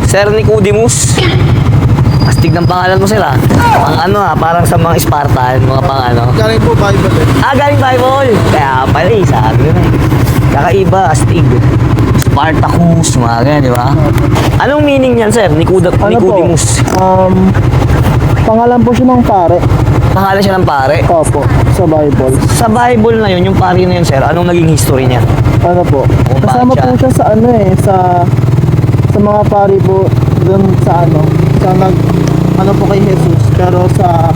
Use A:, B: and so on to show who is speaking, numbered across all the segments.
A: Sir Nicodemus. Astig ng pangalan mo sir ah. Pang ano ah, parang sa mga Spartan, mga pang ano.
B: Galing po Bible eh.
A: Ah, galing Bible. Kaya pala eh, sabi ko na eh. Kakaiba, astig. Spartacus, mga ganyan, di ba? Anong meaning niyan sir? Nicodemus.
B: Pangalan po siya ng pare.
A: Pangalan siya ng pare.
B: Opo, sa Bible.
A: Sa Bible na yun, yung pare na yun sir, anong naging history niya?
B: Ano po?
A: Kung
B: Kasama
A: bakit
B: po siya sa ano eh, sa mga pare po doon sa ano, sa ano po kay Jesus. Pero sa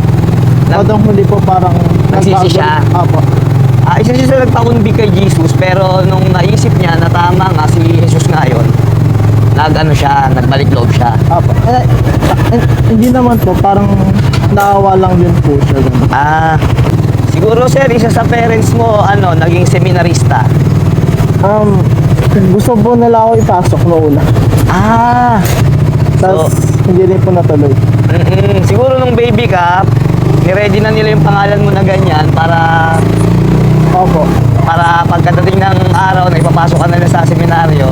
B: padang huli po parang
A: Nagsisi siya?
B: Opo.
A: Isa siya sa nagpakumbig kay Jesus, pero nung naisip niya na tama nga si Jesus nga yun, nagbalik loob siya.
B: Opo. Hindi naman po, parang naawa lang din po siya. Ganun.
A: Siguro sir, isa sa parents mo, naging seminarista.
B: Gusto po nila ako ipasok noon. Tapos hindi rin po natuloy.
A: Siguro nung baby ka, ni-ready na nila yung pangalan mo na ganyan para
B: Opo.
A: para pagkadating ng araw na ipapasok ka na sa seminaryo,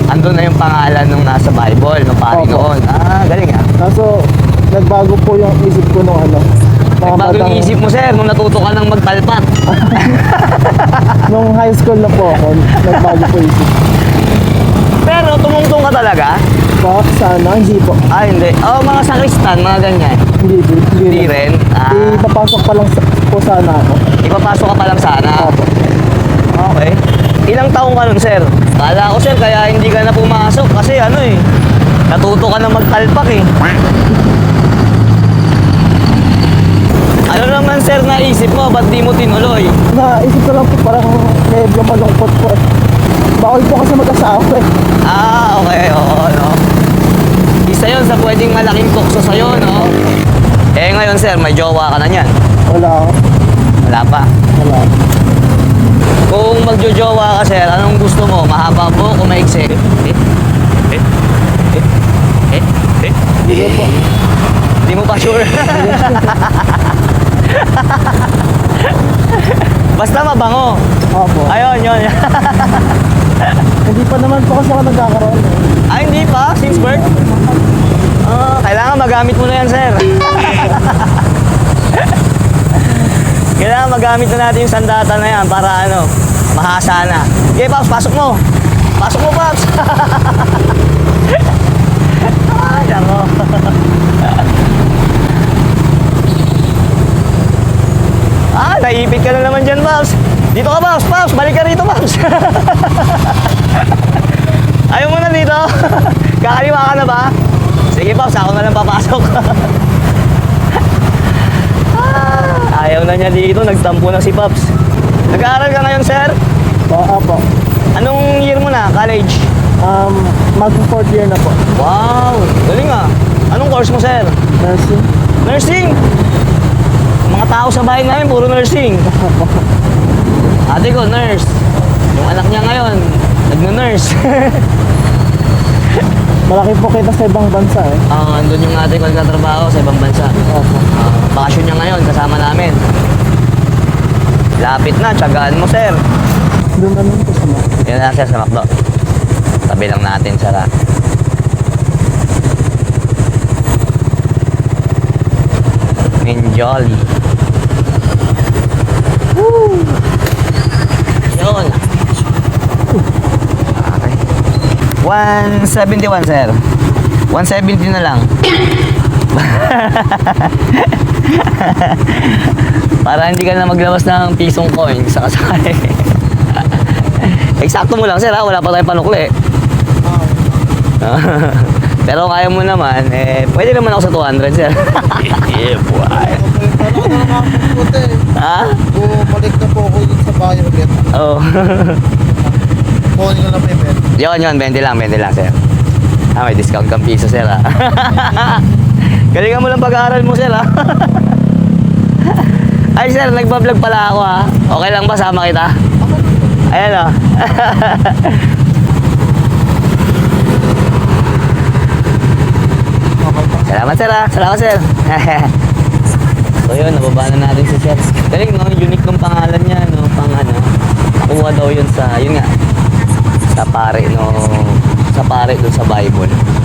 A: andun na yung pangalan nung nasa Bible, nung pari
B: Opo.
A: noon. Galing ah.
B: Kaso nagbago po yung isip ko nung ano.
A: Nagbago yung isip mo sir, nung natuto ka ng magtalpat.
B: Nung high school na po ako, nagbago po isip.
A: Pero tumungtong ka talaga?
B: Po, sana, hindi po.
A: Hindi. Mga sakristan, mga ganyan. Hindi rin.
B: Ipapasok pa lang po sana ako.
A: Ipapasok ka pa lang sana.
B: Opo.
A: Okay. Ilang taong ka nun, sir? Kala ko, sir, kaya hindi ka na pumasok kasi natuto ka na magtalpak eh. Ano naman, sir, naisip mo? Ba't di mo tinuloy?
B: Naisip ko lang po parang medyo malungkot po. Bawal po kasi mag-asawa eh.
A: Okay. Oo, no? Isa yun sa pwedeng malaking tukso sa'yo, no? Ngayon, sir, may jowa ka na niyan.
B: Wala ako.
A: Wala pa.
B: Wala.
A: Kung magjojowa ka, sir, anong gusto mo? Mahaba po o maiksi?
B: Hindi po.
A: Hindi mo pa sure? Basta mabango.
B: Opo.
A: Ayun, yun.
B: Hindi pa naman po kasi ako nagkakaroon eh.
A: Hindi pa? Since birth? Kailangan magamit mo na yan, sir. Kailangan magamit na natin yung sandata na yan para mahasa na. Okay, Paps, pasok mo. Pasok mo, Paps. Ako. Naipit ka na naman dyan, Paps. Dito ka, Paps. Paps, balik ka rito, Paps. Ayaw mo na dito. Kakaliwa ka na ba? Sige, Paps, ako na lang papasok. Ayaw na niya dito. Nagtampo na si Paps. Nag-aaral ka ngayon, sir?
B: Opo.
A: Anong year mo na? College?
B: Mag-4th year na po.
A: Wow! Galing ah. Anong course mo, sir?
B: Nursing.
A: Nursing! Mga tao sa bahay namin, puro nursing. Ate ko, nurse. Yung anak niya ngayon, nagno-nurse.
B: Malaki po kita sa ibang bansa eh.
A: Andun yung ate ko nagtatrabaho sa ibang bansa.
B: Opo.
A: Bakasyon niya ngayon, kasama namin. Lapit na, tiyagaan mo, sir.
B: Doon naman po sa mga.
A: Yan na, sir, sa McDo. Tabi lang natin, sir. Jolly. Woo! Yun. Okay. 171, sir. 170 na lang. Para hindi ka na maglawas ng pisong coin sa kasakay. Eksakto mo lang, sir, ha? Wala pa tayong panukli. Pero kaya mo naman, pwede naman ako sa 200, sir. Yeah, boy. Ha?
B: Bumalik na po ako dun sa bahay ulit.
A: Oo.
B: Kunin ko lang payment.
A: Yun, 20 lang, sir. May discount kang piso, sir, ha? Galingan mo lang pag-aaral mo, sir, ha? Ay, sir, nagbablog pala ako, ha? Okay lang ba? Sama kita? Ayan, ha? Salamat, sir, ha? Salamat, sir. So, yun, nababa na natin si sir. Galing, no? Unique ng pangalan niya, no? Nakuha daw yun sa, yun nga, sa pare, no? Sa sa pare doon sa Bible.